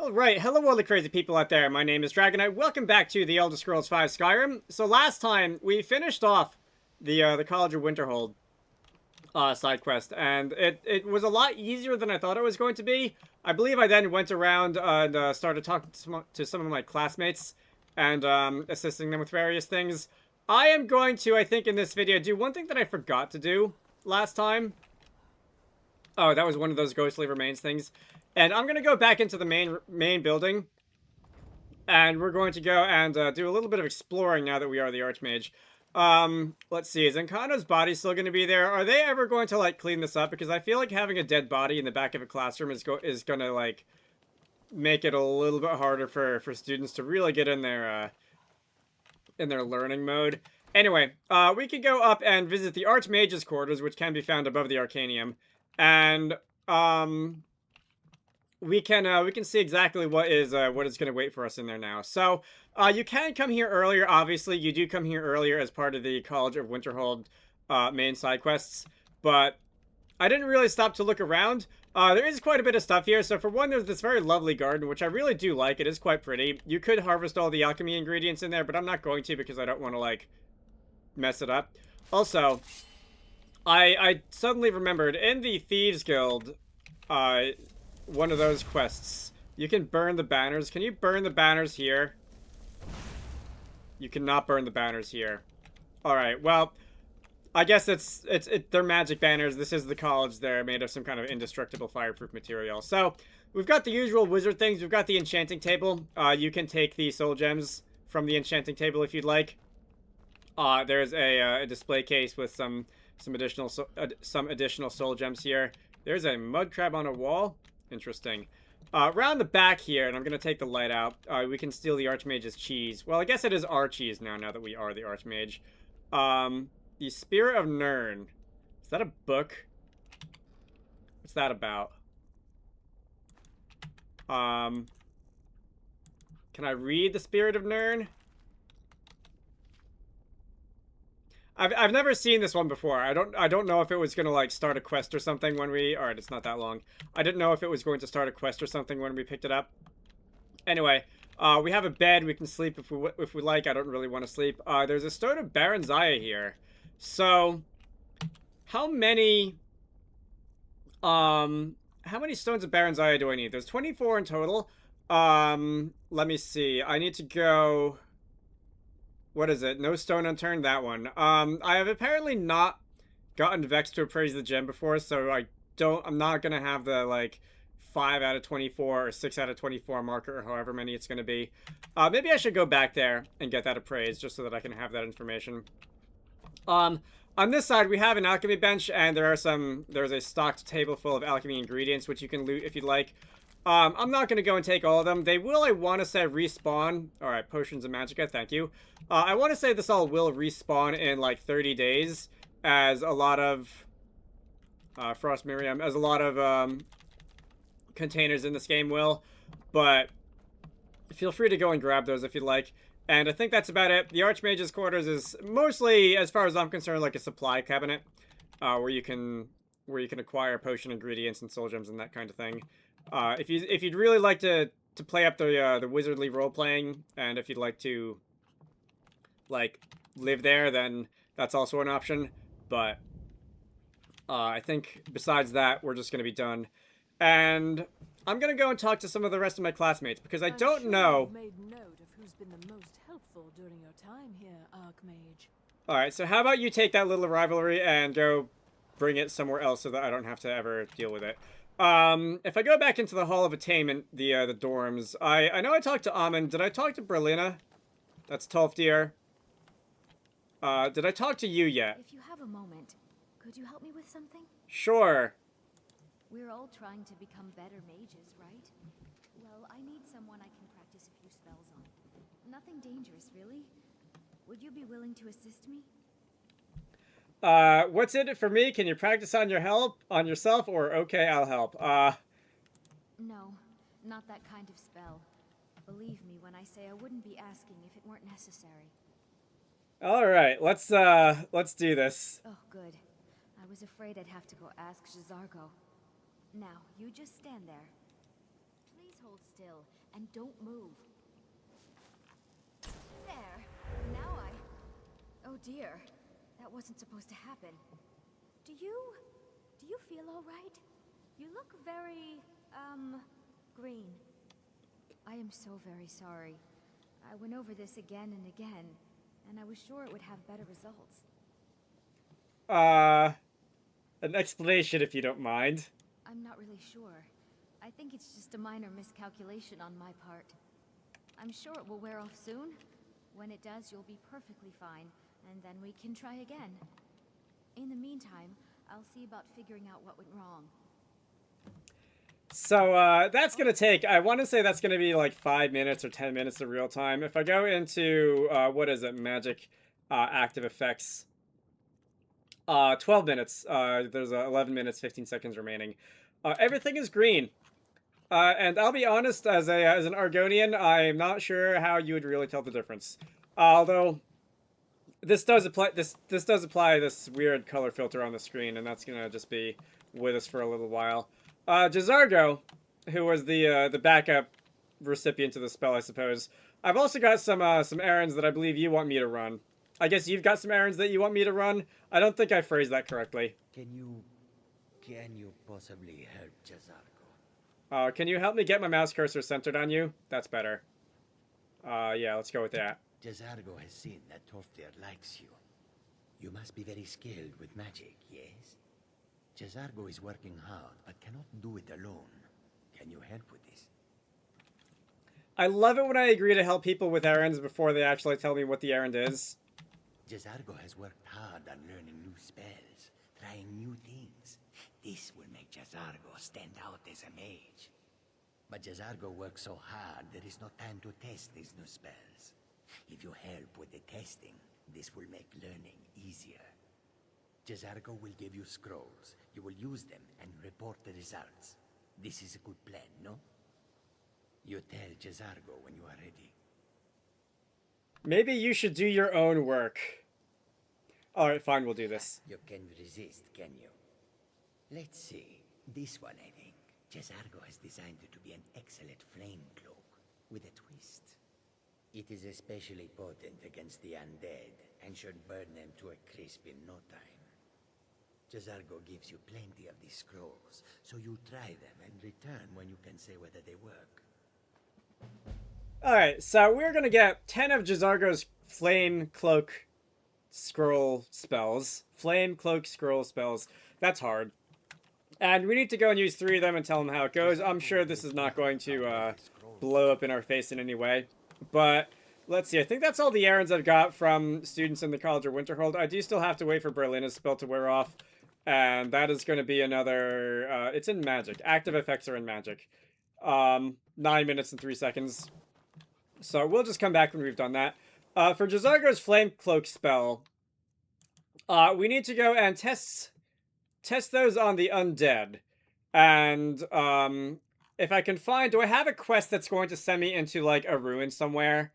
Alright, hello all the crazy people out there. My name is Dragonite. Welcome back to the Elder Scrolls V Skyrim. So last time, we finished off the College of Winterhold side quest, and it was a lot easier than I thought it was going to be. I believe I then went around and started talking to some of my classmates and assisting them with various things. I am going to, I think in this video, do one thing that I forgot to do last time. Oh, that was one of those ghostly remains things. And I'm going to go back into the main building. And we're going to go and do a little bit of exploring now that we are the Archmage. Let's see. Is Encano's body still going to be there? Are they ever going to, like, clean this up? Because I feel like having a dead body in the back of a classroom is going to, like, make it a little bit harder for students to really get in their learning mode. Anyway, we can go up and visit the Archmage's quarters, which can be found above the Arcanium. And, we can see exactly what is going to wait for us in there now. So, you can come here earlier. Obviously, you do come here earlier as part of the College of Winterhold main side quests. But I didn't really stop to look around. There is quite a bit of stuff here. So, for one, there's this very lovely garden, which I really do like. It is quite pretty. You could harvest all the alchemy ingredients in there, but I'm not going to because I don't want to, like, mess it up. Also, I suddenly remembered in the Thieves Guild, one of those quests, you can burn the banners. Can you burn the banners here? You cannot burn the banners here. Alright, well, I guess they're magic banners. This is the college. They're made of some kind of indestructible fireproof material. So, we've got the usual wizard things. We've got the enchanting table. You can take the soul gems from the enchanting table if you'd like. There's a display case with some additional soul gems here. There's a mud crab on a wall. Interesting. Around the back here, and I'm going to take the light out, we can steal the Archmage's cheese. Well, I guess it is our cheese now that we are the Archmage. The Spirit of Nirn. Is that a book? What's that about? Can I read the Spirit of Nirn? I've never seen this one before. I don't know if it was gonna like start a quest or something when we. Alright, it's not that long. I didn't know if it was going to start a quest or something when we picked it up. Anyway, we have a bed. We can sleep if we like. I don't really want to sleep. There's a stone of Baranzaya here. So, how many stones of Baranzaya do I need? There's 24 in total. Let me see. I need to go. What is it? No stone unturned, that one. I have apparently not gotten Vex to appraise the gem before, so I'm not gonna have the, like, 5 out of 24 or 6 out of 24 marker, or however many it's gonna be. Maybe I should go back there and get that appraised, just so that I can have that information. On this side, we have an alchemy bench, and there's a stocked table full of alchemy ingredients, which you can loot if you'd like. I'm not going to go and take all of them. They will, I want to say, respawn. Alright, potions of magicka, thank you. I want to say this all will respawn in, like, 30 days, as a lot of, Frost Miriam, as a lot of, containers in this game will. But, feel free to go and grab those if you'd like. And I think that's about it. The Archmage's quarters is mostly, as far as I'm concerned, like a supply cabinet, where you can acquire potion ingredients and soul gems and that kind of thing. If you'd really like to play up the wizardly role playing, and if you'd like to like live there, then that's also an option. But I think besides that, we're just gonna be done, and I'm gonna go and talk to some of the rest of my classmates because I don't know. Made note of who's been the most helpful during your time here, Archmage. All right, so how about you take that little rivalry and go bring it somewhere else so that I don't have to ever deal with it. If I go back into the Hall of Attainment, the dorms, I know I talked to Amon. Did I talk to Berlina? That's Tolfdir. Did I talk to you yet? If you have a moment, could you help me with something? Sure. We're all trying to become better mages, right? Well, I need someone I can practice a few spells on. Nothing dangerous, really. Would you be willing to assist me? What's in it for me? Can you practice on yourself, or okay, I'll help? No, not that kind of spell. Believe me when I say I wouldn't be asking if it weren't necessary. Alright, let's do this. Oh, good. I was afraid I'd have to go ask J'zargo. Now, you just stand there. Please hold hold still and don't move. There. Now I... Oh dear. That wasn't supposed to happen. Do you feel all right? You look very, green. I am so very sorry. I went over this again and again, and I was sure it would have better results. An explanation if you don't mind. I'm not really sure. I think it's just a minor miscalculation on my part. I'm sure it will wear off soon. When it does, you'll be perfectly fine, and then we can try again. In the meantime, I'll see about figuring out what went wrong. So, that's gonna take, I want to say that's gonna be like 5 minutes or 10 minutes of real time. If I go into, what is it, magic, active effects, 12 minutes, there's 11 minutes, 15 seconds remaining. Everything is green. And I'll be honest, as an Argonian, I'm not sure how you would really tell the difference. Although, this does apply, this does apply this weird color filter on the screen, and that's gonna just be with us for a little while. Jazargo, who was the backup recipient of the spell, I suppose. I've also got some errands that I believe you want me to run. I guess you've got some errands that you want me to run? I don't think I phrased that correctly. Can you possibly help Jazargo? Can you help me get my mouse cursor centered on you? That's better. Yeah, let's go with that. Jazargo has seen that Toftir likes you. You must be very skilled with magic, yes? Jazargo is working hard, but cannot do it alone. Can you help with this? I love it when I agree to help people with errands before they actually tell me what the errand is. Jazargo has worked hard on learning new spells, trying new things. This will make Jazargo stand out as a mage. But Jazargo works so hard, there is no time to test these new spells. If you help with the testing, this will make learning easier. Jazargo will give you scrolls. You will use them and report the results. This is a good plan, no? You tell Jazargo when you are ready. Maybe you should do your own work. Alright, fine, we'll do this. You can resist, can you? Let's see. This one, I think. Jazargo has designed it to be an excellent flame cloak, with a twist. It is especially potent against the undead, and should burn them to a crisp in no time. Jazargo gives you plenty of these scrolls, so you try them and return when you can say whether they work. Alright, so we're gonna get 10 of Jazargo's Flame Cloak Scroll spells. Flame Cloak Scroll spells. That's hard. And we need to go and use 3 of them and tell him how it goes. I'm sure this is not going to blow up in our face in any way. But let's see, I think that's all the errands I've got from students in the College of Winterhold. I do still have to wait for Berlina's spell to wear off. And that is going to be another... it's in magic. Active effects are in magic. 9 minutes and 3 seconds. So we'll just come back when we've done that. For Jazargo's Flame Cloak spell, we need to go and test those on the undead. And if I can find... Do I have a quest that's going to send me into, like, a ruin somewhere?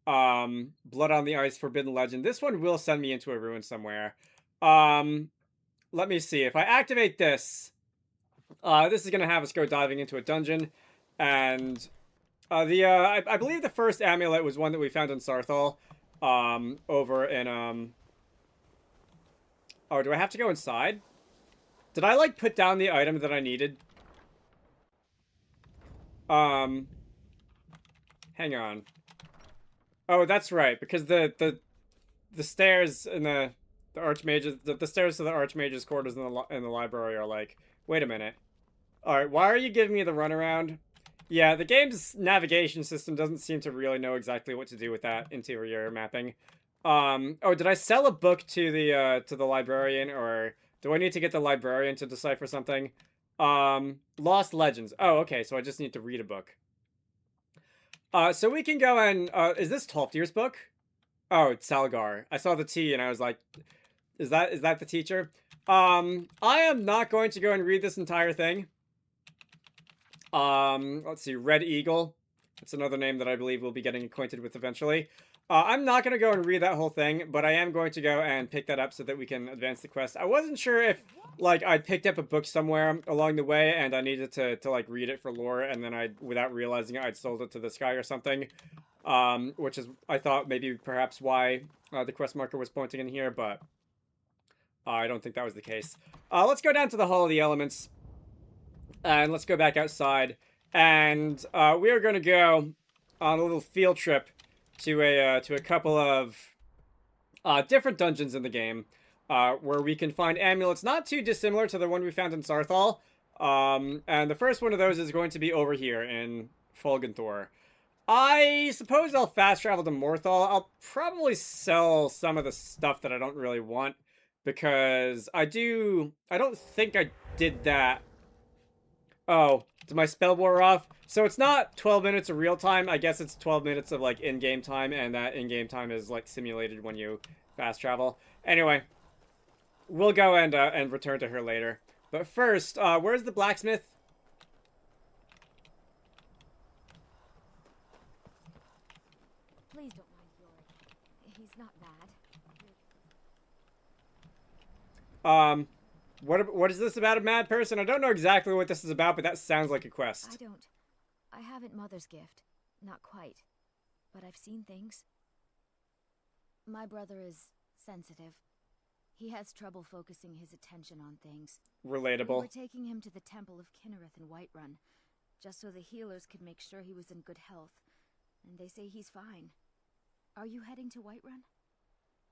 Blood on the Ice, Forbidden Legend. This one will send me into a ruin somewhere. Let me see. If I activate this, this is going to have us go diving into a dungeon. And I believe the first amulet was one that we found in Sarthal. Over in... Oh, do I have to go inside? Did I, like, put down the item that I needed? Hang on. Oh, that's right, because the stairs in the Archmage's... The stairs to the Archmage's quarters in the library are like... Wait a minute. Alright, why are you giving me the runaround? Yeah, the game's navigation system doesn't seem to really know exactly what to do with that interior mapping. Oh, did I sell a book to the librarian, or do I need to get the librarian to decipher something? Lost Legends. Oh, okay, so I just need to read a book. So we can go and, is this Tolfdir's book? Oh, it's Salgar. I saw the T and I was like, is that the teacher? I am not going to go and read this entire thing. Let's see, Red Eagle. It's another name that I believe we'll be getting acquainted with eventually. I'm not going to go and read that whole thing, but I am going to go and pick that up so that we can advance the quest. I wasn't sure if, like, I picked up a book somewhere along the way and I needed to like, read it for lore, and then without realizing it, I'd sold it to this guy or something. Which is, I thought, maybe perhaps why the quest marker was pointing in here, but I don't think that was the case. Let's go down to the Hall of the Elements, and let's go back outside, and we are going to go on a little field trip to a couple of different dungeons in the game, where we can find amulets not too dissimilar to the one we found in Sarthal. And the first one of those is going to be over here in Folgenthor. I suppose I'll fast travel to Morthal. I'll probably sell some of the stuff that I don't really want, because I don't think I did that. Oh, did my spell wear off? So it's not 12 minutes of real time. I guess it's 12 minutes of, like, in-game time, and that in-game time is, like, simulated when you fast travel. Anyway, we'll go and return to her later. But first, where's the blacksmith? Please don't mind Yorick. He's not bad. What is this about a mad person? I don't know exactly what this is about, but that sounds like a quest. I haven't Mother's gift. Not quite. But I've seen things. My brother is sensitive. He has trouble focusing his attention on things. Relatable. We were taking him to the Temple of Kinnereth in Whiterun, just so the healers could make sure he was in good health. And they say he's fine. Are you heading to Whiterun?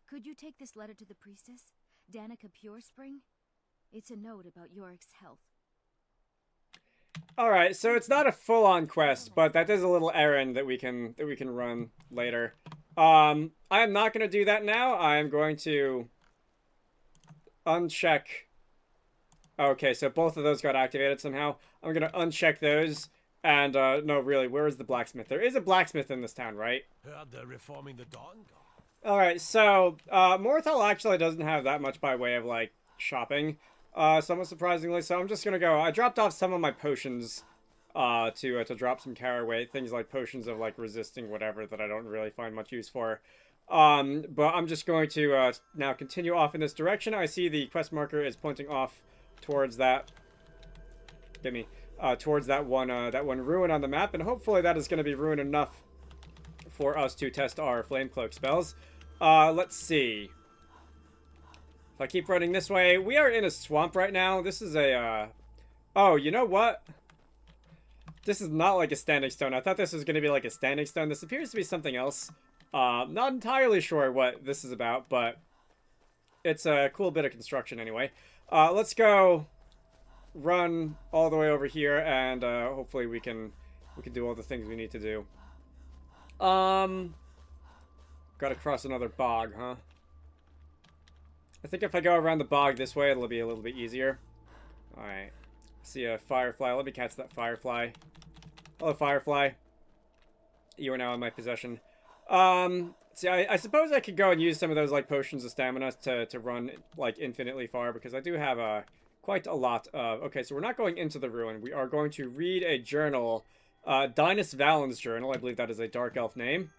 Could you take this letter to the priestess, Danica Purespring? It's a note about Yorick's health. Alright, so it's not a full-on quest, but that is a little errand that we can run later. I am not going to do that now. I am going to uncheck. Okay, so both of those got activated somehow. I'm going to uncheck those. And, no, really, where is the blacksmith? There is a blacksmith in this town, right? Heard they're reforming the Dawn Guard. Alright, so, Morthal actually doesn't have that much by way of, like, shopping. Somewhat surprisingly, so I'm just gonna go. I dropped off some of my potions, to drop some caraway. Things like potions of, like, resisting whatever that I don't really find much use for. But I'm just going to, now continue off in this direction. I see the quest marker is pointing off towards that... towards that one ruin on the map, and hopefully that is going to be ruin enough for us to test our flame cloak spells. Let's see. If I keep running this way, we are in a swamp right now. This is a, oh, you know what? This is not like a standing stone. I thought this was going to be like a standing stone. This appears to be something else. Not entirely sure what this is about, but it's a cool bit of construction anyway. Let's go run all the way over here, and hopefully we can do all the things we need to do. Gotta cross another bog, huh? I think if I go around the bog this way, it'll be a little bit easier. Alright. See a firefly. Let me catch that firefly. Hello, firefly. You are now in my possession. See, I suppose I could go and use some of those, like, potions of stamina to run, like, infinitely far, because I do have quite a lot of... Okay, so we're not going into the ruin. We are going to read a journal. Dinas Valen's journal. I believe that is a Dark Elf name.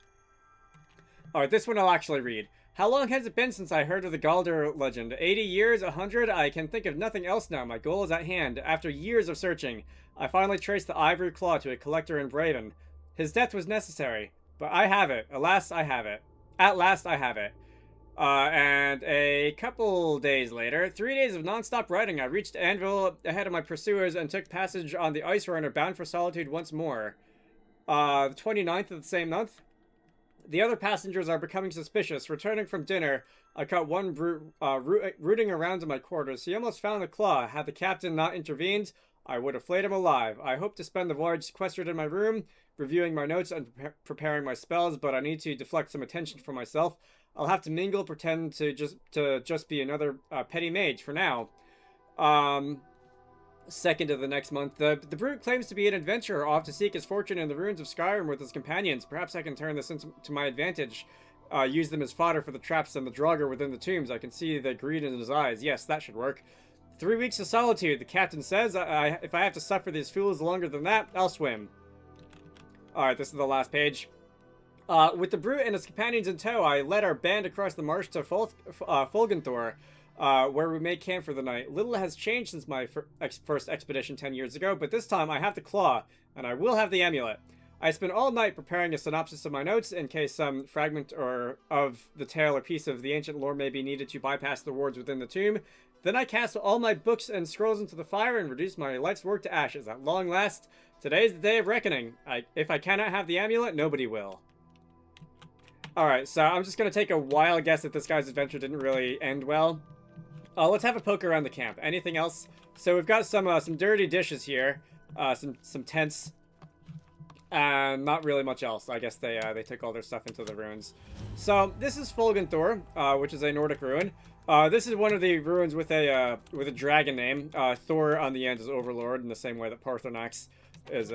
Alright, this one I'll actually read. How long has it been since I heard of the Galder legend? 80 years? 100? I can think of nothing else now. My goal is at hand. After years of searching, I finally traced the ivory claw to a collector in Braven. His death was necessary, but I have it. Alas, I have it. At last, I have it. And a couple days later, 3 days of non-stop riding, I reached Anvil ahead of my pursuers and took passage on the Ice Runner bound for Solitude once more. The 29th of the same month. The other passengers are becoming suspicious. Returning from dinner, I caught one brute rooting around in my quarters. He almost found the claw. Had the captain not intervened, I would have flayed him alive. I hope to spend the voyage sequestered in my room, reviewing my notes and preparing my spells, but I need to deflect some attention from myself. I'll have to mingle, pretend to just be another petty mage for now. Second of the next month, the brute claims to be an adventurer off to seek his fortune in the ruins of Skyrim with his companions. Perhaps I can turn this into my advantage. Use them as fodder for the traps and the Draugr within the tombs. I can see the greed in his eyes. Yes, that should work. 3 weeks of solitude, the captain says. If I have to suffer these fools longer than that, I'll swim. Alright, this is the last page. With the Brute and his companions in tow, I led our band across the marsh to Fulgenthor, where we made camp for the night. Little has changed since my first expedition 10 years ago, but this time I have the claw, and I will have the amulet. I spent all night preparing a synopsis of my notes in case some fragment of the tale or piece of the ancient lore may be needed to bypass the wards within the tomb. Then I cast all my books and scrolls into the fire and reduced my life's work to ashes. At long last, today's the day of reckoning. If I cannot have the amulet, nobody will. Alright, so I'm just going to take a wild guess that this guy's adventure didn't really end well. Let's have a poke around the camp. Anything else? So we've got some dirty dishes here. Some tents. And not really much else. I guess they took all their stuff into the ruins. So this is Fulgenthor, which is a Nordic ruin. This is one of the ruins with a dragon name. Thor on the end is Overlord, in the same way that Parthenax is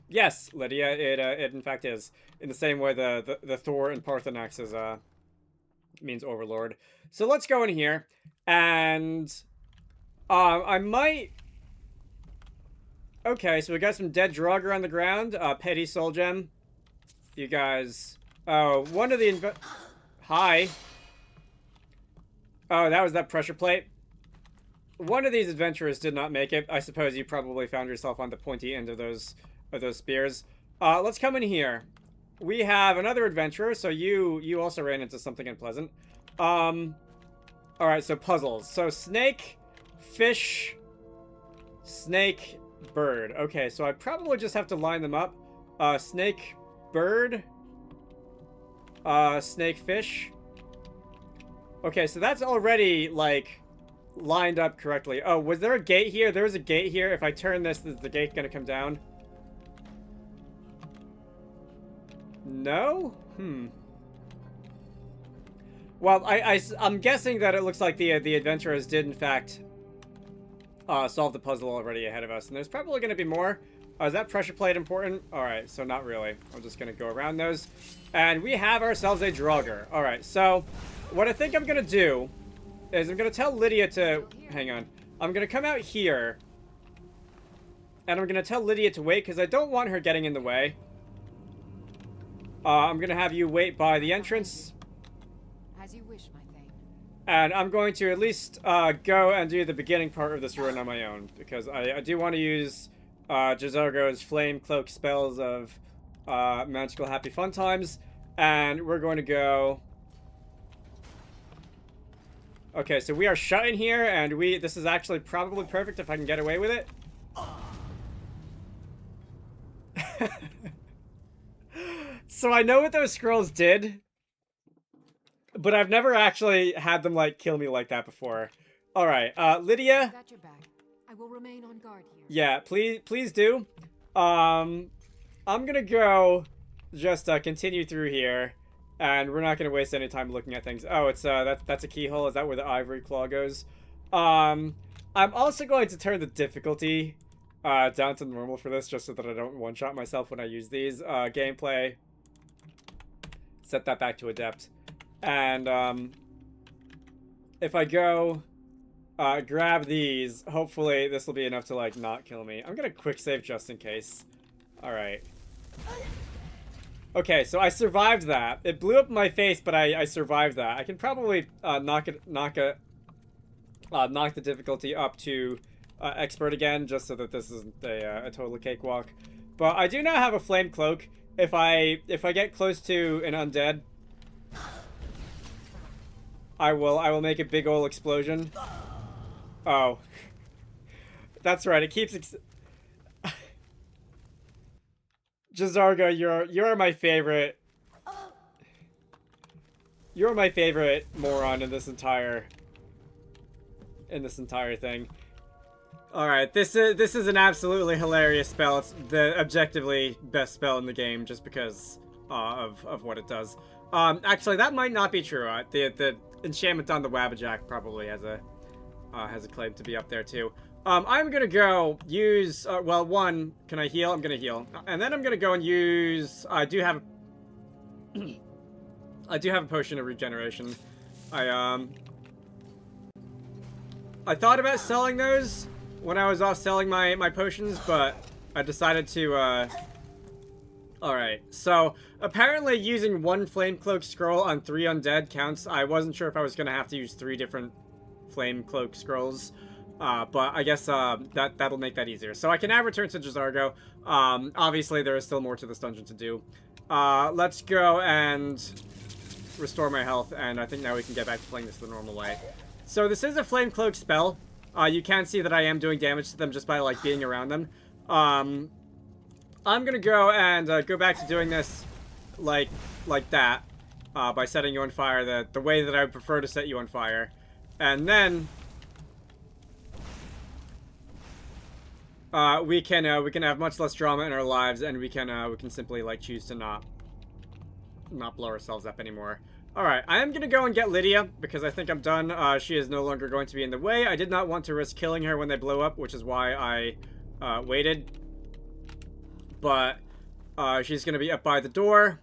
Yes, Lydia, it in fact is. In the same way the Thor in Parthenax is means Overlord. So let's go in here, and I might. Okay, so we got some dead Draugr on the ground. Petty Soul Gem. You guys. Oh, one of the Hi. Oh, that was that pressure plate. One of these adventurers did not make it. I suppose you probably found yourself on the pointy end of those spears. Let's come in here. We have another adventurer, so you also ran into something unpleasant. Alright, so puzzles. So snake, fish, snake, bird. Okay, so I probably just have to line them up. Snake, bird. Snake, fish. Okay, so that's already, like, lined up correctly. Oh, was there a gate here? There was a gate here. If I turn this, is the gate gonna come down? No? Well, I'm guessing that it looks like the adventurers did, in fact, solve the puzzle already ahead of us. And there's probably going to be more. Is that pressure plate important? Alright, so not really. I'm just going to go around those. And we have ourselves a Draugr. Alright, so what I think I'm going to do is I'm going to tell Lydia to... Hang on. I'm going to come out here. And I'm going to tell Lydia to wait, because I don't want her getting in the way. I'm going to have you wait by the entrance. As you wish, my thing. And I'm going to at least go and do the beginning part of this ruin on my own. Because I do want to use J'zargo's Flame Cloak spells of Magical Happy Fun Times. And we're going to go... Okay, so we are shut in here, and this is actually probably perfect if I can get away with it. So I know what those scrolls did, but I've never actually had them, like, kill me like that before. Alright, Lydia? Got your back. I will remain on guard here. Yeah, please do. I'm gonna go just continue through here, and we're not gonna waste any time looking at things. Oh, it's that's a keyhole. Is that where the ivory claw goes? I'm also going to turn the difficulty down to normal for this, just so that I don't one-shot myself when I use these. Gameplay. Set that back to adept. And if I go grab these, hopefully this will be enough to, like, not kill me. I'm gonna quick save just in case. Alright. Okay, so I survived that. It blew up in my face, but I survived that. I can probably knock the difficulty up to expert again, just so that this isn't a total cakewalk. But I do now have a flame cloak. If I get close to an undead, I will make a big ol' explosion. Oh, that's right. It keeps. J'zargo, you're my favorite. You're my favorite moron in this entire thing. All right, this is an absolutely hilarious spell. It's the objectively best spell in the game, just because of what it does. Actually, that might not be true. The enchantment on the Wabbajack probably has a claim to be up there too. I'm gonna go use. Well, one, can I heal? I'm gonna heal, and then I'm gonna go and use. I do have a potion of regeneration. I thought about selling those when I was off selling my potions, but I decided to Alright, so apparently using one Flame Cloak scroll on 3 undead counts. I wasn't sure if I was going to have to use 3 different Flame Cloak scrolls, but I guess that'll make that easier. So I can now return to Jazargo. Obviously, there is still more to this dungeon to do. Let's go and restore my health, and I think now we can get back to playing this the normal way. So this is a Flame Cloak spell. You can see that I am doing damage to them just by, like, being around them. I'm gonna go and go back to doing this like that, by setting you on fire the way that I would prefer to set you on fire, and then we can have much less drama in our lives, and we can simply like choose to not blow ourselves up anymore. All right, I am gonna go and get Lydia because I think I'm done. She is no longer going to be in the way. I did not want to risk killing her when they blow up, which is why I waited. But she's gonna be up by the door.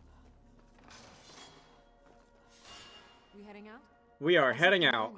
We heading out? We are heading out.